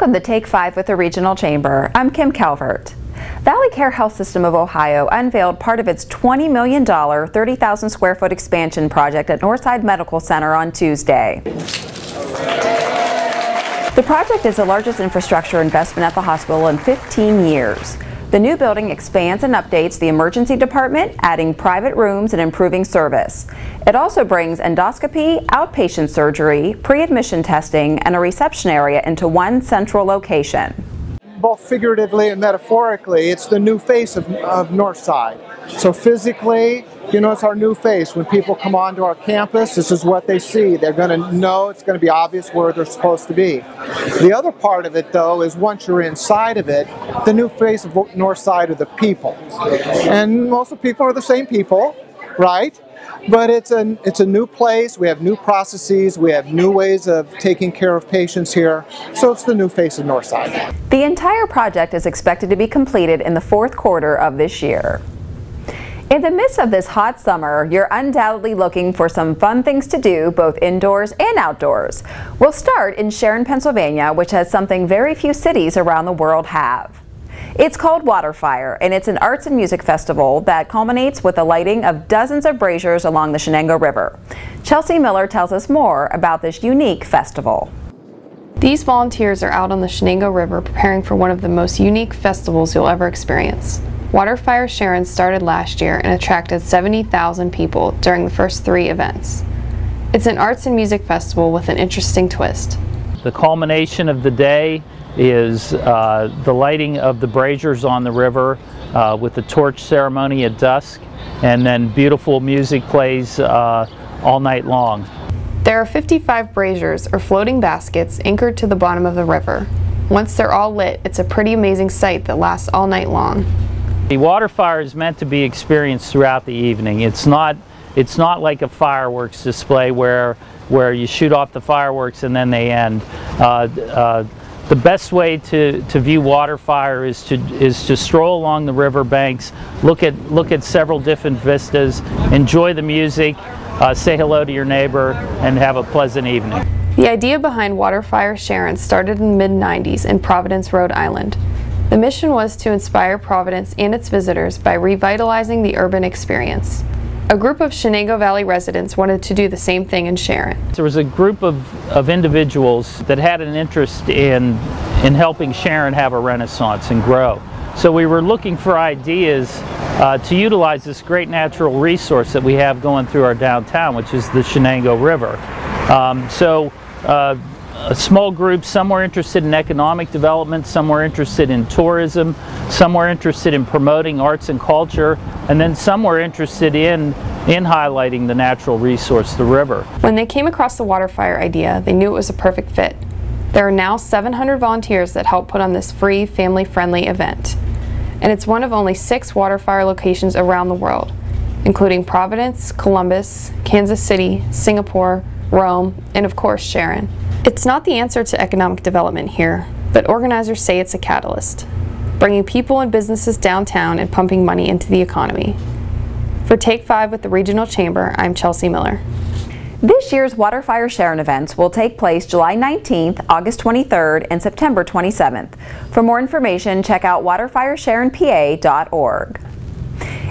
Welcome to Take 5 with the Regional Chamber. I'm Kim Calvert. Valley Care Health System of Ohio unveiled part of its $20 million, 30,000 square foot expansion project at Northside Medical Center on Tuesday. The project is the largest infrastructure investment at the hospital in 15 years. The new building expands and updates the emergency department, adding private rooms and improving service. It also brings endoscopy, outpatient surgery, pre-admission testing, and a reception area into one central location. Both figuratively and metaphorically, it's the new face of Northside. So physically, you know, it's our new face. When people come onto our campus, this is what they see. They're going to know, it's going to be obvious where they're supposed to be. The other part of it, though, is once you're inside of it, the new face of Northside are the people. And most of the people are the same people, right? But it's a new place. We have new processes. We have new ways of taking care of patients here. So it's the new face of Northside. The entire project is expected to be completed in the fourth quarter of this year. In the midst of this hot summer, you're undoubtedly looking for some fun things to do both indoors and outdoors. We'll start in Sharon, Pennsylvania, which has something very few cities around the world have. It's called Waterfire, and it's an arts and music festival that culminates with the lighting of dozens of braziers along the Shenango River. Chelsea Miller tells us more about this unique festival. These volunteers are out on the Shenango River preparing for one of the most unique festivals you'll ever experience. Waterfire Sharon started last year and attracted 70,000 people during the first 3 events. It's an arts and music festival with an interesting twist. The culmination of the day is the lighting of the braziers on the river with the torch ceremony at dusk, and then beautiful music plays all night long. There are 55 braziers, or floating baskets, anchored to the bottom of the river. Once they're all lit, it's a pretty amazing sight that lasts all night long. The Waterfire is meant to be experienced throughout the evening. It's not like a fireworks display where you shoot off the fireworks and then they end. The best way to view Waterfire is to stroll along the river banks, look at several different vistas, enjoy the music, say hello to your neighbor, and have a pleasant evening. The idea behind Waterfire Sharon started in the mid-90s in Providence, Rhode Island. The mission was to inspire Providence and its visitors by revitalizing the urban experience. A group of Shenango Valley residents wanted to do the same thing in Sharon. There was a group of individuals that had an interest in helping Sharon have a renaissance and grow. So we were looking for ideas to utilize this great natural resource that we have going through our downtown, which is the Shenango River. A small group, some were interested in economic development, some were interested in tourism, some were interested in promoting arts and culture, and then some were interested in highlighting the natural resource, the river. When they came across the Waterfire idea, they knew it was a perfect fit. There are now 700 volunteers that help put on this free, family-friendly event. And it's one of only 6 Waterfire locations around the world, including Providence, Columbus, Kansas City, Singapore, Rome, and of course Sharon. It's not the answer to economic development here, but organizers say it's a catalyst, bringing people and businesses downtown and pumping money into the economy. For Take 5 with the Regional Chamber, I'm Chelsea Miller. This year's Waterfire Sharon events will take place July 19th, August 23rd, and September 27th. For more information, check out waterfiresharonpa.org.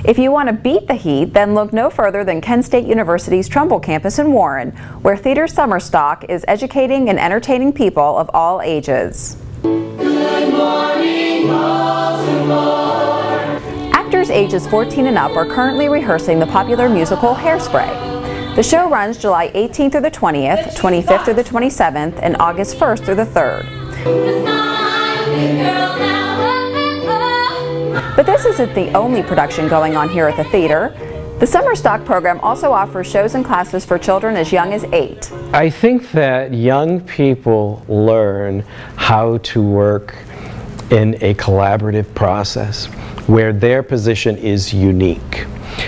If you want to beat the heat, then look no further than Kent State University's Trumbull campus in Warren, where Theater Summer Stock is educating and entertaining people of all ages. Good morning, Baltimore. Actors ages 14 and up are currently rehearsing the popular musical Hairspray. The show runs July 18th through the 20th, 25th through the 27th, and August 1st through the 3rd. But this isn't the only production going on here at the theater. The Summer Stock program also offers shows and classes for children as young as 8. I think that young people learn how to work in a collaborative process where their position is unique.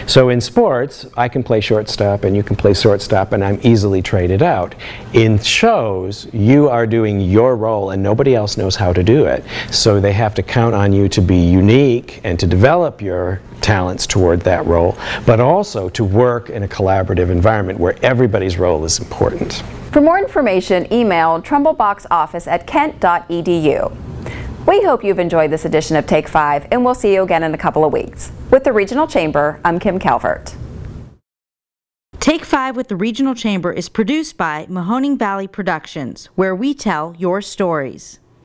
So in sports, I can play shortstop and you can play shortstop and I'm easily traded out. In shows, you are doing your role and nobody else knows how to do it. So they have to count on you to be unique and to develop your talents toward that role, but also to work in a collaborative environment where everybody's role is important. For more information, email trumbullboxoffice@kent.edu. We hope you've enjoyed this edition of Take 5, and we'll see you again in a couple of weeks. With the Regional Chamber, I'm Kim Calvert. Take 5 with the Regional Chamber is produced by Mahoning Valley Productions, where we tell your stories.